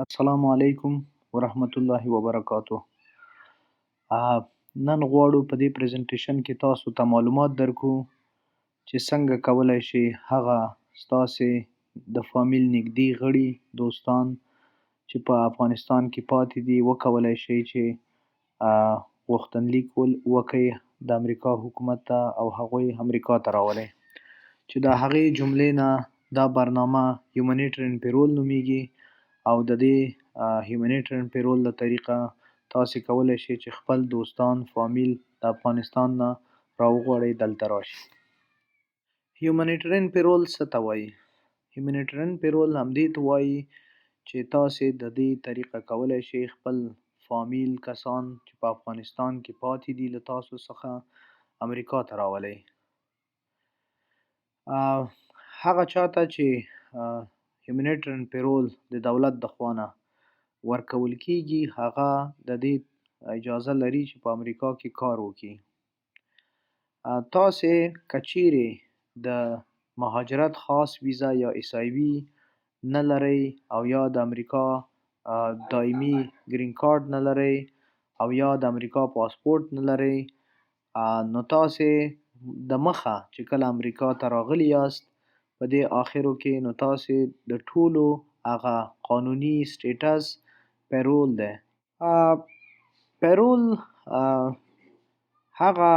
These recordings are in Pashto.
السلام علیکم ورحمت الله وبرکاتو. نن غواړو په دې پریزنټیشن کې تاسو ته معلومات درکو چې څنګه کولی شئ هغه ستاسې د فامیل نږدې غړي دوستان چې په افغانستان کې پاتې دي وکولی شئ چې غوښتنلیک وکئ د امریکا حکومت ته او هغوی امریکا ته راولئ چې د هغې جملې نه دا برنامه هیومانیټرین پیرول نومیږي او د دې هیومانیټرین پیرول له طریقه تاسې کولی شئ چې خپل دوستان فامیل د افغانستان نه راوغواړئ دلته راشي. هیومانیټرین پیرول څه ته وایي؟ هیومانیټرین پیرول همدې ته وایي چې تاسې د دې طریقه کولی شئ خپل فامیل کسان چې په افغانستان کې پاتې دي له تاسو څخه امریکا ته راولئ. هغه چاته چې هیومانیټرین پیرول د دولت د خوا نه ورکول کیږي هغه د دې اجازه لري چې په امریکا کې کار وکړي. تاسې که چیرې د مهاجرت خاص ویزا یا SIV نه لرئ او یا د امریکا دایمي ګرین کارت نه لرئ او یا د امریکا پاسپورت نه لرئ نو تاسې د مخه چې کله امریکا ته راغلي یاست په دې آخرو کې نو تاسې د ټولو هغه قانوني سټیټس پیرول دی. پیرول هغه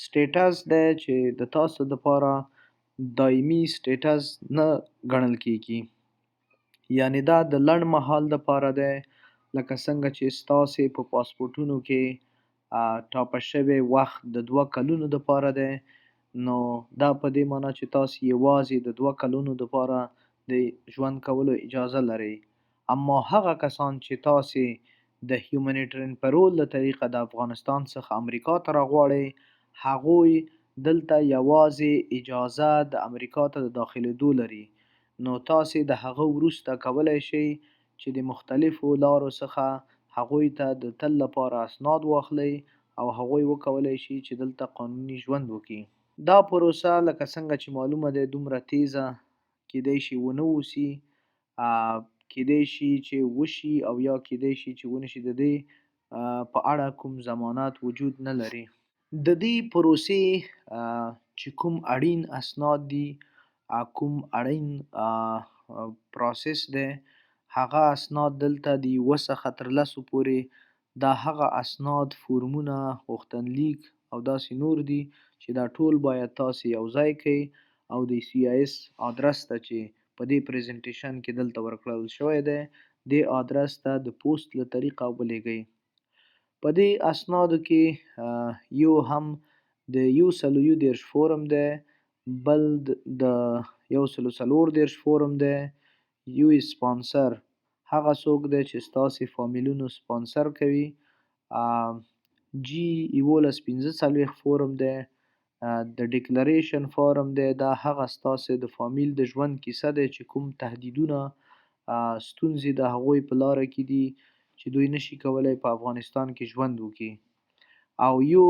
سټیټس دی چې د تاسو دپاره دایمي سټیټس نه ګڼل کیږي، یعنی دا د لنډ مهال دپاره دی، لکه څنګه چې ستاسې په پاسپورټونو کې ټاپه شوی وخت د 2 کلونو دپاره دی، نو دا په دې معنی چې تاسې یوازې د 2 کلونو دپاره د ژوند کولو اجازه لرئ. اما هغه کسان چې تاسې د هیومانیټرین پیرول له طریقه د افغانستان څخه امریکا ته راغواړئ هغوی دلته یوازې اجازه د امریکا ته د داخلېدو لري، نو تاسې د هغه وروسته کولی شئ چې د مختلفو لارو څخه هغوی ته د تل لپاره اسناد واخلئ او هغوی وکولی شي چې دلته قانوني ژوند وکړي. دا پروسه لکه څنګه چې معلومه دی دومره تیزه کیدی شي ونه اوسي، کیدی شي چې وشي او یا کیدی شي چې ونه شي، د دې په اړه کوم ضمانت وجود نه لري. د دې پروسې چې کوم اړین اسناد دي، کوم اړین پروسس دی، هغه اسناد دلته د 1 څخه تر 10 پورې دا هغه اسناد، فورمونه، غوښتنلیک او داسې نور دي چې دا ټول باید تاسې یو ځای کړئ او د CIS آدرس ته چې په دې پریزنټیشن کې دلته ورکړل شوی دی دې آدرس ته د پوسټ له طریقه ولېږئ. په دې اسنادو کې یو هم د 130 فورم دی، بل د 140 فورم دی. یو سپانسر هغه څوک دی چې ستاسې فامیلونو سپانسر کوي. G1145 فورم دی. د ډیکلریشن فارم دی، دا هغه ستاسې د فامیل د ژوند کیسه دی چې کوم تهدیدونه ستونزې د هغوی په لاره کې دي چې دوی نشي کولی په افغانستان کې ژوند وکړي. او یو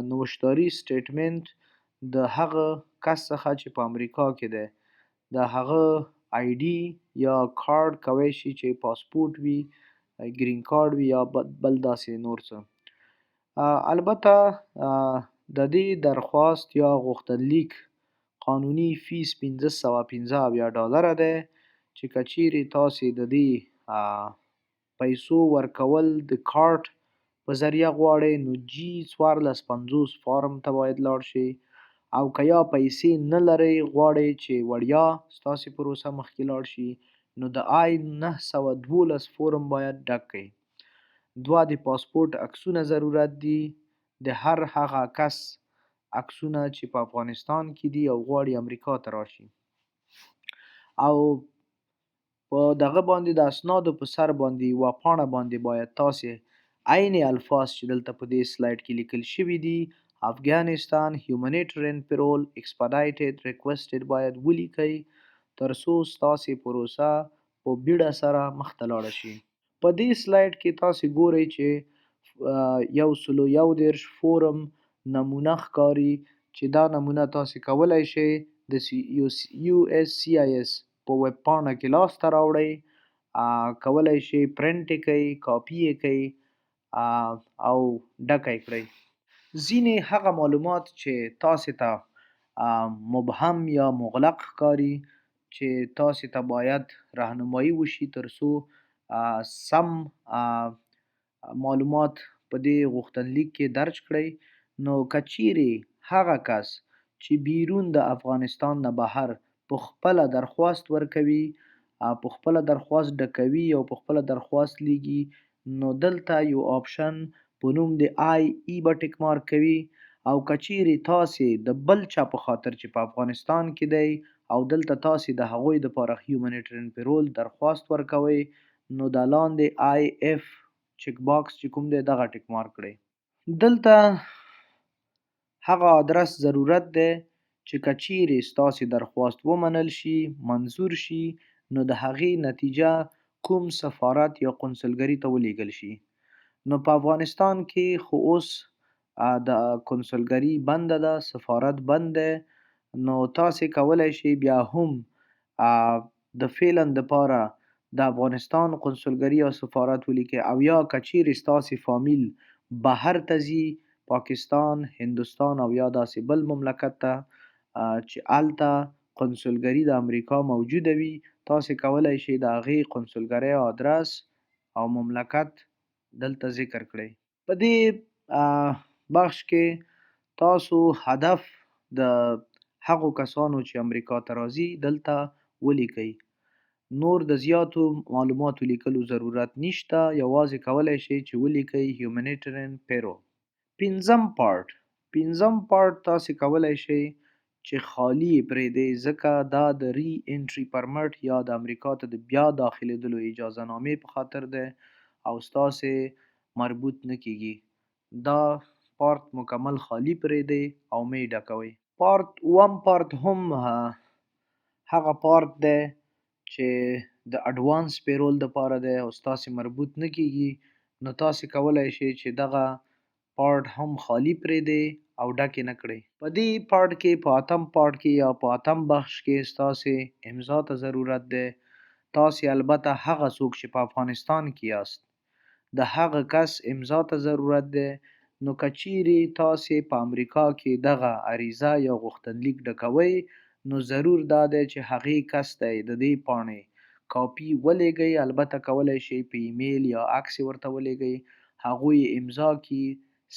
نوښتاري سټیټمنټ د هغه کس څخه چې په امریکا کې دی، د هغه ID یا کارډ کولی شي چې پاسپورټ وي، ګرین کارډ وي یا بل داسې نور څه. البته د دې درخواست یا غوښتنلیک قانوني فیس $515 دی چې که چیرې تاسې د دې پیسو ورکول د کارت په ذریعه غواړئ نو G1450 فارم ته باید لاړ شئ، او که یا پیسې نه لرئ غواړئ چې وړیا ستاسې پروسه مخکې لاړ شي نو د I-912 فورم باید ډک کړئ. 2 د پاسپورټ عکسونه ضرورت دي، د هر هغه کس عکسونه چې په افغانستان کې دي او غواړي امریکا ته راشي. او په دغه باندې د اسنادو په سر باندې یوه پاڼه باندې باید تاسې عین الفاظ چې دلته په دې سلایډ کې لیکل شوي دي افغانستان هیومانیټرین پیرول ایکسپیډایټډ ریکویسټډ باید ولیکئ تر څو ستاسې پروسه په بیړه سره مخته لاړه شي. په دې سلایډ کې تاسې ګورئ چې 111 فورم نمونه ښکاري چې دا نمونه تاسې کولی شئ د USCIS په ویب پاڼه کې لاسته راوړئ کولی شئ پرنټ یې کړئ، کاپي یې کړئ او ډکه یې کړئ. ځینې هغه معلومات چې تاسې ته مبهم یا مغلق ښکاري چې تاسې ته باید راهنمایي وشي ترڅو سم معلومات په دې غوښتنلیک کې درج کړئ. نو که چیرې هغه کس چې بیرون د افغانستان نه بهر په خپله درخواست ورکوي، په خپله درخواست ډکوي او په خپله درخواست لیږي، نو دلته یو آپشن په نوم د آی ای به ټیک مارک کوي. او که چیرې تاسې د بل چا په خاطر چې په افغانستان کې دی او دلته تاسې د هغوی دپاره هیومنیټرین پیرول درخواست ورکوئ، نو دا لاندې آی اف چک باکس چې کوم دی دغه ټیک مارک کړئ. دلته هغه آدرس ضرورت دی چې که چیرې ستاسې درخواست ومنل شي، منظور شي، نو د هغې نتیجه کوم سفارت یا قونسلګري ته ولیږل شي. نو په افغانستان کې خو اوس د قونسلګري بنده ده، سفارت بند دی. نو تاسې کولی شئ بیا هم د فعلا دپاره د افغانستان قونسلګري یا سفارت ولیکئ، او یا که چیرې ستاسې فامیل بهر ته ځي، پاکستان، هندوستان او یا داسې بل مملکت ته چې هلته قونسلګري د امریکا موجوده وي، تاسې کولی شئ د هغې قونسلګرۍ آدرس او مملکت دلته ذکر کړئ. په دې بخش کې تاسو هدف د هغو کسانو چې امریکا ته راځي دلته ولیکئ. نور د زیاتو معلوماتو لیکلو ضرورت نشته، یوازې کولی شئ چې ولیکئ هیومنیټرین پیرول. پنځم پارټ تاسې کولی شئ چې خالی یې پرېږدئ، ځکه دا د ری انټري پرمټ یا د امریکا ته د بیا داخلېدلو اجازه نامې په خاطر دی او ستاسې مربوط نه کیږي. دا پارت مکمل خالی پرېږدئ او مه یې ډکوئ. اووم پارت هم هغه پارت دی چې د اډوانس پیرول دپاره دی او ستاسې مربوط نه کیږي. نو تاسې کولی شئ چې دغه پارت هم خالی پرېږدئ او ډک یې نه کړئ. په دې پارت کې، په اتم پارت کې یا په اتم بخش کې ستاسې امضا ته ضرورت دی. تاسې البته هغه څوک چې په افغانستان کې یاست د هغه کس امضا ته ضرورت دی. نو که چیرې تاسې په امریکا کې دغه عریضه یا غوښتنلیک ډکوئ، نو ضرور دا دی چې هغې کس ته د دې پاڼې کاپي ولېږئ. البته کولی شئ په ایمیل یا عکس یې ورته ولېږئ، هغوی امضا کړي،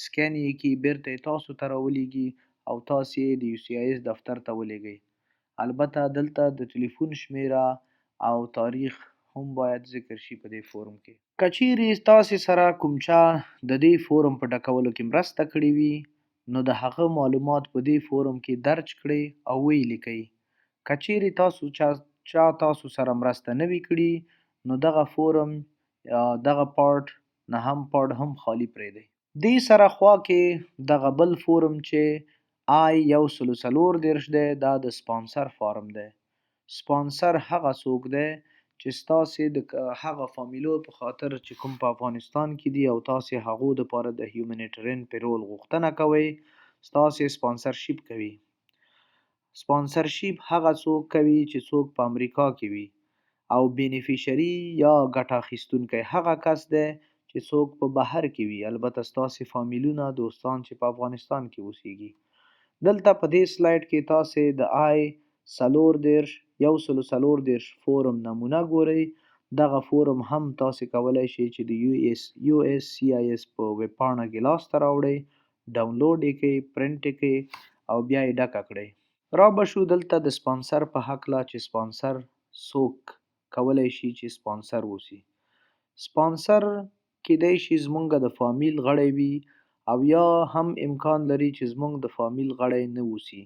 سکین یې کړي، بیرته یې تاسو ته راولېږي او تاسې یې د UCIS دفتر ته ولېږئ. البته دلته د تلیفون شمیره او تاریخ هم باید ذکر شي په دې فورم کې. که چیرې تاسې سره کوم چا د دې فورم په ډکولو کې مرسته کړې وي، نو د هغه معلومات په دې فورم کې درج کړئ او ویې لیکئ. که چیرې چا تاسو سره مرسته نه وي کړې، نو دغه فورم یا دغه پارت هم خالی پرېږدئ. دې سره خوا کې دغه بل فورم چې I-134 دی، دا د سپانسر فارم دی. سپانسر هغه څوک دی چې ستاسې د هغه فامیلو په خاطر چې کوم په افغانستان کې دي او تاسې هغو دپاره د هیومنیټرین پیرول غوښتنه کوئ، ستاسې سپانسرشیپ کوي. سپانسرشیپ هغه څوک کوي چې څوک په امریکا کې وي، او بینیفیشري یا ګټه اخیستونکی هغه کس دی چې څوک په بهر کې وي. البته ستاسې فامیلونه، دوستان چې په افغانستان کې اوسیږي. دلته په دې سلایډ کې تاسې د I-134 فورم نمونه ګورئ. دغه فورم هم تاسې کولی شئ چې د USCIS په ویب پاڼه کې لاسته راوړئ، ډاونلوډ یې کړئ، پرنټ یې کړئ او بیا یې ډکه کړئ. را به شو دلته د سپانسر په هکله چې سپانسر څوک کولی شي چې سپانسر اوسي. سپانسر کیدای شي زمونږ د فامیل غړی وي او یا هم امکان لري چې زمونږ د فامیل غړی نه اوسي.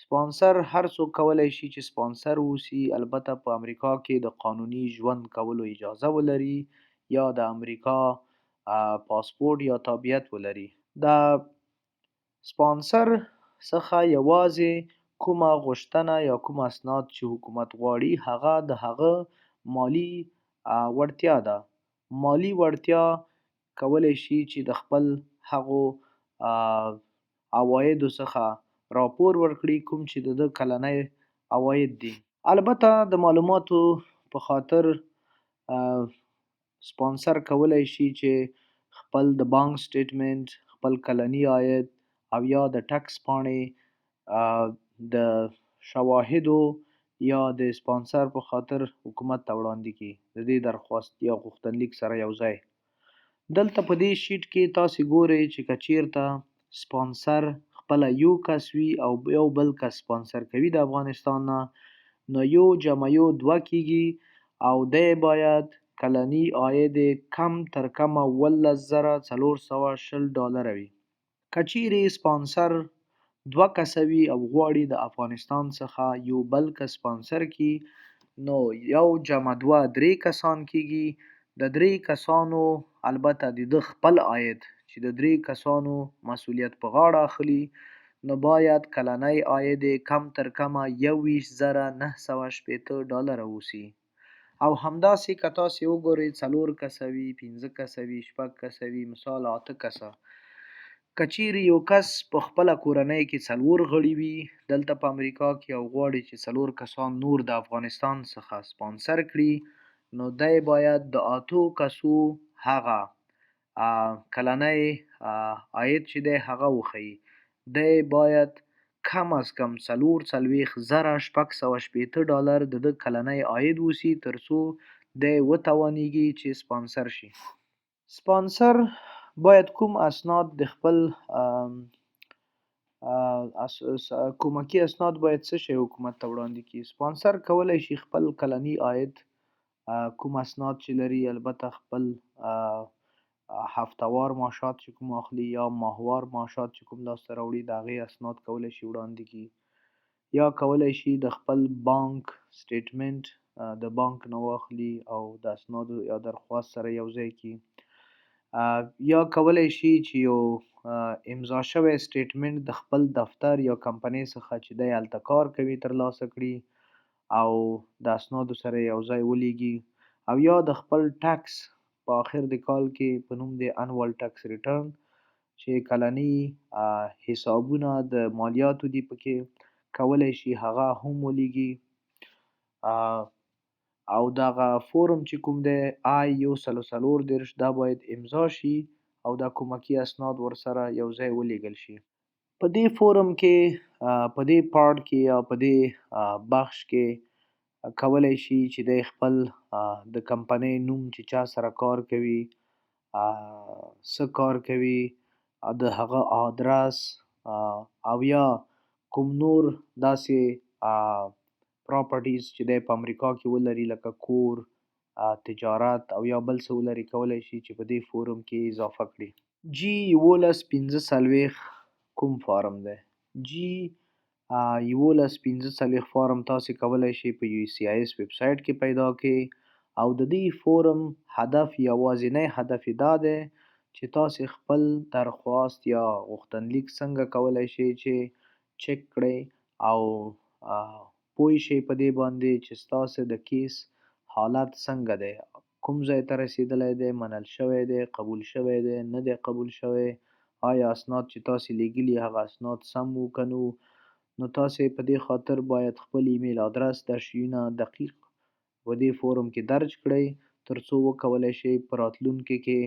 سپانسر هر څوک کولی شي چې سپانسر اوسي، البته په امریکا کې د قانوني ژوند کولو اجازه ولري یا د امریکا پاسپورت یا تابعیت ولري. د سپانسر څخه یوازې کومه غوښتنه یا کوم اسناد چې حکومت غواړي هغه د هغه مالی وړتیا ده. مالی وړتیا کولی شي چې د خپل هغو عوایدو څخه راپور ورکړي کوم چې د ده کلنی عواید دي. البته د معلوماتو په خاطر سپانسر کولی شي چې خپل د بانک سټیټمنټ، خپل کلني عاید او یا د ټکس پاڼې د شواهدو یا د سپانسر په خاطر حکومت ته وړاندې کړي د دې درخواست یا غوښتنلیک سره یو ځای. دلته په دې شیټ کې تاسې ګورئ چې که چیرته سپانسر خپله یو کس وي او یو بل کس سپانسر کوي د افغانستان نه، نو یو جمع یو 2 کیږي او دی باید کلني عاید کم تر کمه 17,420 ډالره وي. که چیرې سپانسر 2 کسه وي او غواړي د افغانستان څخه یو بل کس سپانسر کړي، نو یو جمع 2 3 کسان کیږي. د 3 کسانو البته د ده خپل عاید چې د 3 کسانو مسؤلیت په غاړه اخلي، نو باید کلنی عاید کم تر کمه 21,960 ډالره اوسي. او همداسې که تاسې وګورئ 4 کسه وي، 15 کسه وي، 6 کسه وي، مثال 8 کسه، که چیرې یو کس په خپله کورنۍ کې 4 غړي وي دلته په امریکا کې او غواړي چې 4 کسان نور د افغانستان څخه سپانسر کړي، نو دی باید د 8 کسو هغه کلنی عاید چې دی هغه وښیي. دی باید کم از کم 4,660 ډالر د ده کلنی عاید اوسي تر څو دی وتوانیږي چې سپانسر شي. سپانسر باید کوم اسناد د خپل کومکي اسناد باید څه شی حکومت ته وړاندې کړي. سپانسر کولی شي خپل کلني عاید کوم اسناد چې لري، البته خپل هفتهوار معاشات چې کوم اخلي یا ماهوار معاشات چې کوم لاسته راوړي د هغې اسناد کولی شي وړاندې کړي، یا کولی شي د خپل بانک سټیټمنټ د بانک نه واخلي او د اسنادو یا درخواست سره یو ځای کړي، یا کولی شي چې یو امضا شوی سټیټمنټ د خپل دفتر یا کمپنۍ څخه چې دی هلته کار کوي ترلاسه کړي او د اسنادو سره یو ځای ولیږي، او یا د خپل ټکس په آخر د کال کې په نوم د انوال ټکس ریټرن چې کلني حسابونه د مالیاتو دي پکې کولی شي هغه هم ولیږي، او دغه فورم چې کوم دی I-144 دا باید امضا شي او دا کومکي اسناد ورسره یو ځای ولیږل شي. په دې فورم کې په دې پارټ کې یا په دې بخش کې کولی شي چې دی خپل د کمپنۍ نوم چې چا سره کار کوي، څه کار کوي، د هغه آدرس او یا کوم نور داسې پراپرټیز چې دی په امریکا کې ولري لکه کور، تجارت او یا بل څه ولري، کولی شي چې په دې فورم کې اضافه کړي. G1145 کوم فارم دی؟ G1145 فارم تاسې کولی شي په USCIS ویب سایټ کې پیدا کړئ او د دې فورم هدف یوازینی هدف یې دا دی چې تاسې خپل درخواست یا غوښتنلیک څنګه کولی شئ چې چک کړئ او پوه شئ په دې باندې چې ستاسې د کیس حالت څنګه دی، کوم ځای ته رسیدلی دی، منل شوی دی، قبول شوی دی، نه دی قبول شوی، آیا اسناد چې تاسې لیږلي هغه اسناد سم وو که نه وو. نو تاسې په دې خاطر باید خپل ایمیل ادرس دا شیونه دقیق په دې فورم کې درج کړئ تر څو وکولی شئ په راتلونکي کې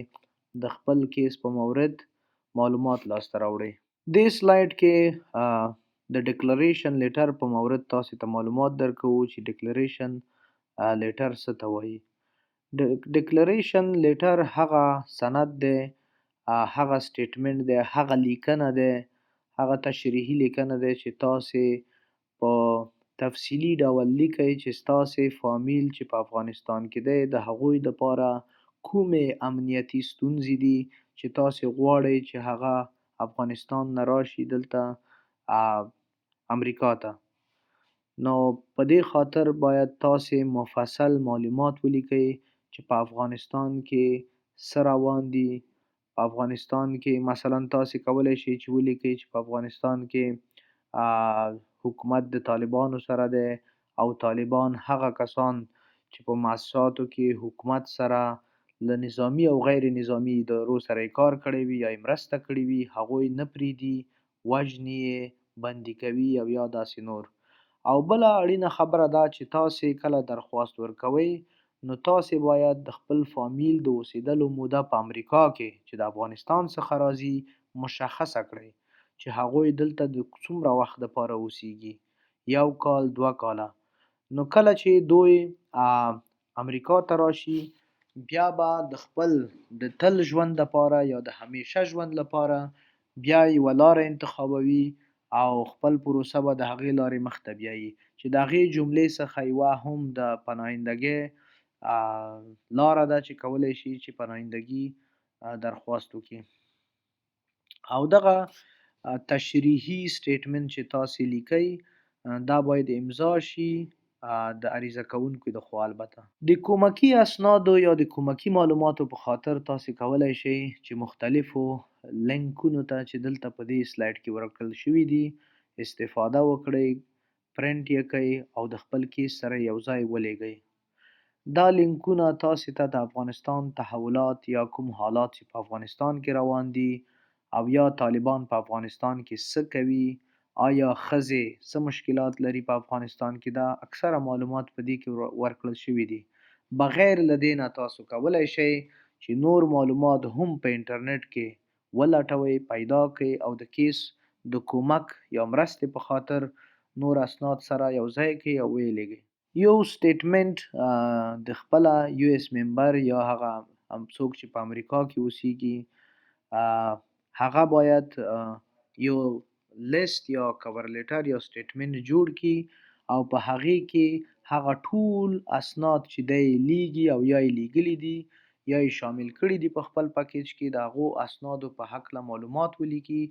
د خپل کیس په مورد معلومات لاسته راوړئ. دې سلایډ کې د ډیکلریشن لیټر په مورد تاسې ته معلومات درکوو چې ډیکلریشن لیټر څه ته وایي. ډیکلریشن لیټر هغه سند دی، هغه سټیټمنټ دی، هغه لیکنه دی، هغه تشریحي لیکنه دی چې تاسې په تفصیلي ډول لیکئ چې ستاسې فامیل چې په افغانستان کې دی د هغوی دپاره کومې امنیتي ستونزې دي چې تاسې غواړئ چې هغه افغانستان نه راشي دلته امریکا ته. نو په دې خاطر باید تاسې مفصل معلومات ولیکئ چې په افغانستان کې څه روان دي. په افغانستان کې مثلا تاسې کولی شئ چې ولیکئ چې په افغانستان کې حکومت د طالبانو سره دی او طالبان هغه کسان چې په مؤسساتو کې حکومت سره له نظامي او غیر نظامي ادارو سره یې کار کړی وي یا یې مرسته کړې وي هغوی نه پرېږدي، وژني یې، بندي کوي او یا داسې نور. او بله اړینه خبره دا چې تاسې کله درخواست ورکوئ نو تاسې باید د خپل فامیل د اوسېدلو موده په امریکا کې چې د افغانستان څخه راځي مشخصه کړئ چې هغوی دلته د څومره وخت دپاره اوسیږي، 1 کال، 2 کاله. نو کله چې دوی امریکا ته راشي بیا به د خپل د تل ژوند دپاره یا د همیشه ژوند لپاره بیا یوه لاره انتخابوي او خپل پروسه به د هغې لارې مخته بیایي چې د هغې جملې څخه یوه هم د پناهندګۍ لاره ده چې کولی شي چې پناهندګي درخواست وکړي. او دغه تشریحي سټیټمنټ چې تاسې لیکئ دا باید امضا شي د عریضه کوونکو د خوا. البته د کومکي اسنادو یا د کومکي معلوماتو په خاطر تاسې کولی شئ چې مختلفو لینکونو ته چې دلته په دې سلایډ کې ورکړل شوي دي استفاده وکړئ، پرنټ یې کړئ او د خپل کیس سره یو ځای ولېږئ. دا لینکونه تاسې ته د افغانستان تحولات یا کوم حالات چې په افغانستان کې روان دي او یا طالبان په افغانستان کې څه کوي، آیا ښځې څه مشکلات لري په افغانستان کې، دا اکثره معلومات په دې کې ورکړل شوي دي. بغیر له دې نه تاسو کولی شئ چې نور معلومات هم په انټرنیټ کې ولټوئ، پیدا کړئ او د کیس د کومک یا مرستې په خاطر نور اسناد سره یو ځای کړئ او ویې لېږئ. یو سټیټمنټ د خپله یو اس ممبر یا هغه څوک چې په امریکا کې اوسیږي هغه باید یو لیست یا کور لیټر یا سټیټمنټ جوړ کړي او په هغې کې هغه ټول اسناد چې دی لیږي او یا یې لیږلي دي یا یې شامل کړي دي په خپل پکیج کې د هغو اسنادو په هکله معلومات ولیکي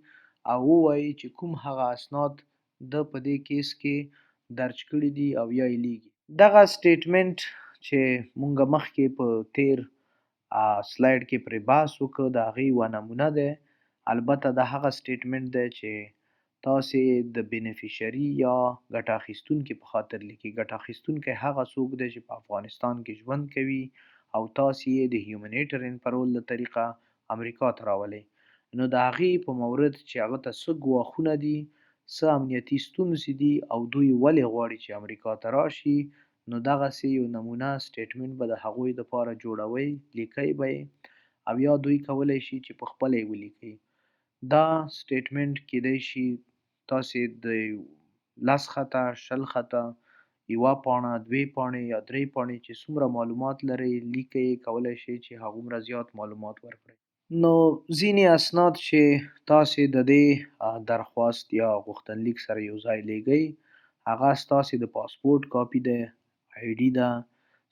او ووایي چې کوم هغه اسناد ده په دې کیس کې درج کړي دي او یا یې لیږي. دغه سټیټمنټ چې مونږ مخکې په تیر سلایډ کې پرې بحث وکړ د هغې یوه نمونه دی. البته دا هغه سټیټمنټ دی چې تاسې د بینیفیشري یا ګټه اخیستونکي په خاطر لیکي. ګټه اخیستونکی هغه څوک دی چې په افغانستان کې ژوند کوي او تاسې یې د هیومنیټرین پرول له طریقه امریکا ته راولئ. نو د هغې په مورد چې هغه ته څه ګواښونه دي، څه امنیتي ستونزې دي او دوی ولې غواړي چې امریکا ته راشي، نو دغسې یو نمونه سټیټمنټ به د هغوی دپاره جوړوئ، لیکئ به او یا دوی کولی شي چې په خپله یې ولیکئ. دا سټیټمنټ کیدای شي تاسې د 10 خطه، 20 خطه، 1 پاڼه، 2 پاڼې یا 3 پاڼې چې څومره معلومات لرئ لیکئ، کولی شئ چې هغومره زیات معلومات ورکړئ. نو ځینې اسناد چې تاسې د دې درخواست یا غوښتنلیک سره یو ځای لیږئ هغه ستاسې د پاسپورټ کاپي دی، آی ډي ده،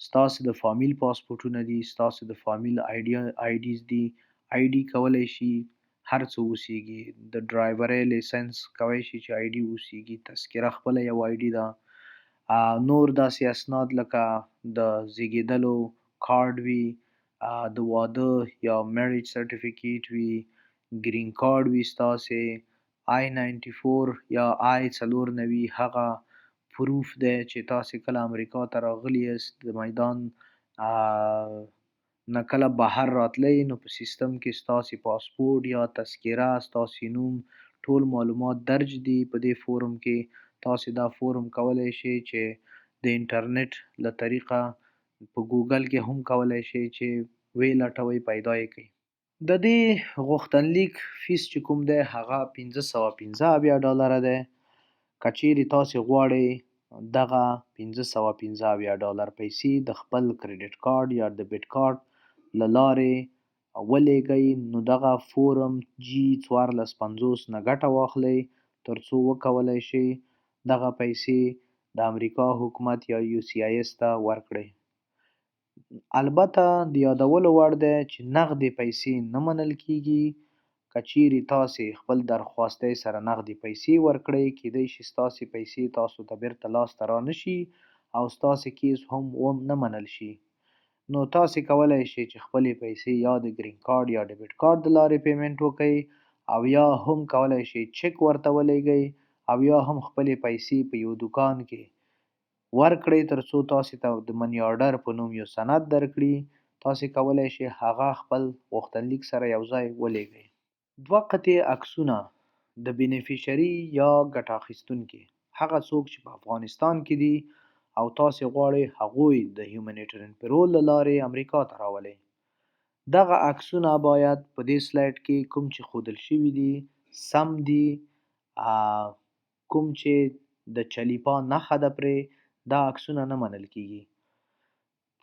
ستاسې د فامیل پاسپورټونه دي، ستاسې د فامیل آی ډیز دي. آی ډي کولی شي هر څه اوسیږي، د ډرایورۍ لیسنس کولی شي چې آی ډي اوسیږي، تذکره خپله یو آی ډي ده. نور داسې اسناد لکه د زیږېدلو کارډ وي، د واده یا میریج سرټیفیکیټ وي، ګرین کارډ وي ستاسې، آی 94 یا آی 490 هغه پروف دی چې تاسې کله امریکا ته راغلي یاست د میدان نه کله بهر راتلی نو په سیستم کې ستاسې پاسپورټ یا تذکره، ستاسې نوم، ټول معلومات درج دي په دې فورم کې. تاسې دا فورم کولی شئ چې د انټرنیټ له طریقه په ګوګل کې هم کولی شئ چې ویې لټوئ، پیدا یې کړئ. د دې غوښتنلیک فیس چې کوم دی هغه $515 دی. که چیرې تاسې غواړئ دغه $515 پیسې د خپل کریډټ کارت یا ډیبټ کارت له لارې ولېږئ نو دغه فورم G1450 نه ګټه واخلئ تر څو وکولی شئ دغه پیسې د امریکا حکومت یا USCIS ته ورکړئ. البته د یادولو وړ دی چې نغدې پیسې نه منل کیږي. که چیرې تاسې خپل درخواستۍ سره نغدې پیسې ورکړئ کیدای شي ستاسې پیسې تاسو ته بیرته لاسته رانشي او ستاسې کیس هم ونه منل شي. نو تاسې کولی شئ چې خپلې پیسې یا د ګرین کارت یا ډیبټ کارت د لارې پیمنټ وکړئ او یا هم کولی شئ چک ورته ولېږئ او یا هم خپلې پیسې په یو دوکان کې ورکړئ تر څو تاسې ته د منی آرډر په نوم یو سند درکړي. تاسې کولی شئ هغه خپل غوښتنلیک سره یو ځای ولېږئ. 2 قطعې عکسونه د بینیفیشري یا ګټه اخیستونکي هغه څوک چې په افغانستان کې دي او تاسې غواړئ هغوی د هیومنیټرین پیرول له لارې امریکا ته راولئ. دغه عکسونه باید په دې سلایډ کې کوم چې ښودل شوي دي سم دي، کوم چې د چلیپا نښه ده پرې، دا عکسونه نه منل کیږي.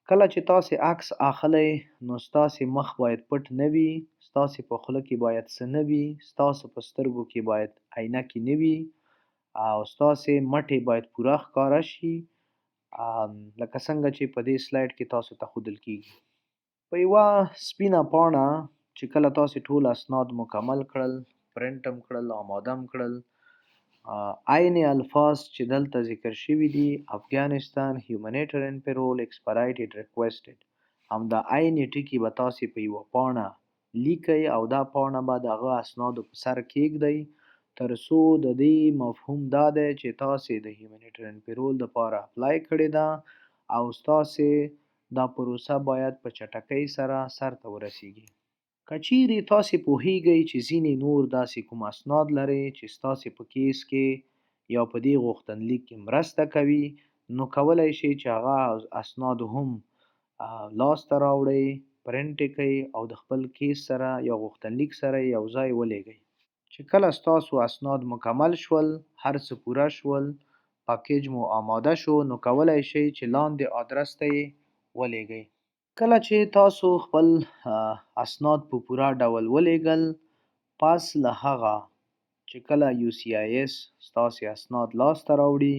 کله چې تاسې عکس اخلئ نو ستاسې مخ باید پټ نه وي، ستاسې په خوله کې باید څه نه وي، ستاسو په سترګو کې باید عینکې نه وي او ستاسې مټې باید پوره ښکاره شي، لکه څنګه چې په دې سلایډ کې تاسو ته ښودل کیږي. په یوه سپینه پاڼه چې کله تاسې ټول اسناد مکمل کړل، پرنټ هم کړل، آماده هم کړل، عین الفاظ چې دلته ذکر شوي دي افغانستان هیومنیټرین پیرول ایکسپرایټډ ریکویسټډ، همدا عین ټکي به تاسې په یوه پاڼه لیکئ او دا پاڼه به د هغه اسنادو په سر کیږدئ تر څو د دې مفهوم دا دی چې تاسې د هیومنیټرین پیرول دپاره اپلای کړې ده او ستاسې دا پروسه باید په چټکۍ سره سرته ورسیږي. که چیرې تاسې پوهیږئ چې ځینې نور داسې کوم اسناد لرئ چې ستاسې په کیس کې یا په دې غوښتنلیک کې مرسته کوي، نو کولی شئ چې هغه اسناد هم لاسته راوړئ، پرنټ یې کړئ او د خپل کیس سره یا غوښتنلیک سره یې یو ځای ولېږئ. چې کله ستاسو اسناد مکمل شول، هر څه پوره شول، پاکیج مو آماده شو، نو کولی شئ چې لاندې آدرس ته یې ولېږئ. کله چې تاسو خپل اسناد په پوره ډول ولېږل، پس له هغه چې کله USCIS ستاسې اسناد لاسته راوړي،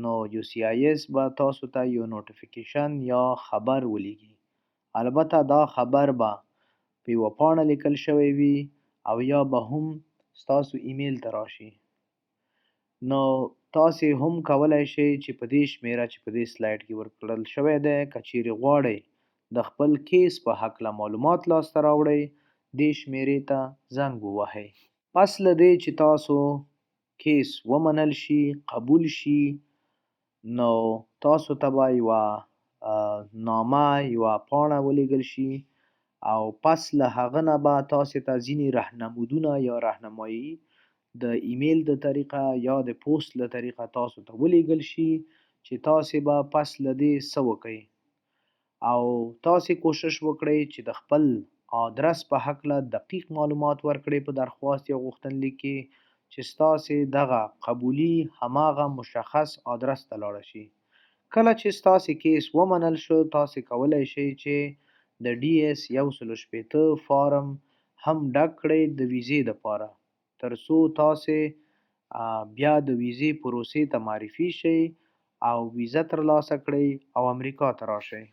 نو USCIS به تاسو ته یو نوټیفیکیشن یا خبر ولیږي. البته دا خبر به په یوه پاڼه لیکل شوی وي او یا به هم ستاسو ایمیل ته راشي. نو تاسې هم کولی شئ چې په دې شمیره چې په دې سلایډ کې ورکړل شوی دی، که چیرې غواړئ د خپل کیس په هکله معلومات لاسته راوړئ، دې شمیرې ته زنګ ووهئ. پس له دې چې تاسو کیس ومنل شي، قبول شي، نو تاسو ته به یوه نامه، یوه پاڼه ولیږل شي او پس له هغه نه به تاسې ته ځینې راهنمودونه یا راهنمایي د ایمیل د طریقه یا د پوسټ له طریقه تاسو ته ولیږل شي چې تاسې به پس له دې څه وکئ او تاسې کوشش وکړئ چې د خپل آدرس په هکله دقیق معلومات ورکړئ په درخواست یا غوښتنلیک کې چې ستاسې دغه قبولي هماغه مشخص آدرس ته لاړه شي. کله چې ستاسې کیس ومنل شو، تاسې کولی شئ چې د DS 160 فارم هم ډک کړئ د ویزې دپاره، تر څو تاسې بیا د ویزې پروسې ته معرفي شئ او ویزه ترلاسه کړئ او امریکا ته راشئ.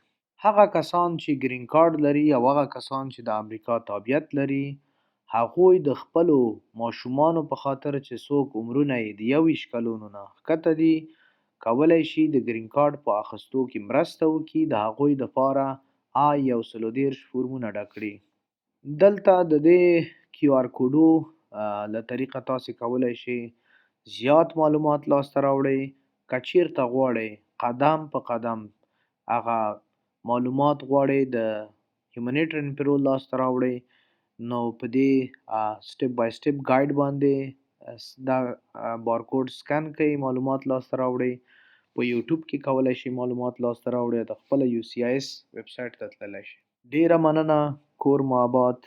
هغه کسان چې ګرین کارت لري او هغه کسان چې د امریکا تابعیت لري، هغوی د خپلو ماشومانو په خاطر چې څوک عمرونه یې د 21 کلونو نه ښکته دي، کولی شي د ګرین کارت په اخیستو کې مرسته وکړي، د هغوی دپاره I-130 فورمونه ډک کړي. دلته د دې QR کوډو له طریقه تاسې کولی شئ زیات معلومات لاسته راوړئ. که چیرته غواړئ قدم په قدم هغه معلومات غواړئ د هیومنیټرین پیرول لاسته راوړئ، نو په دې سټپ بای سټپ ګایډ باندې دا بارکوډ سکن کړئ، معلومات لاسته راوړئ. په یوټیوب کې کولی شئ معلومات لاسته راوړئ، د خپله USCIS ویب سایټ ته تللی شئ. ډیره مننه. کور مو آباد،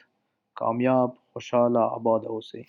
کامیاب، خوشحاله، آباد اوسئ.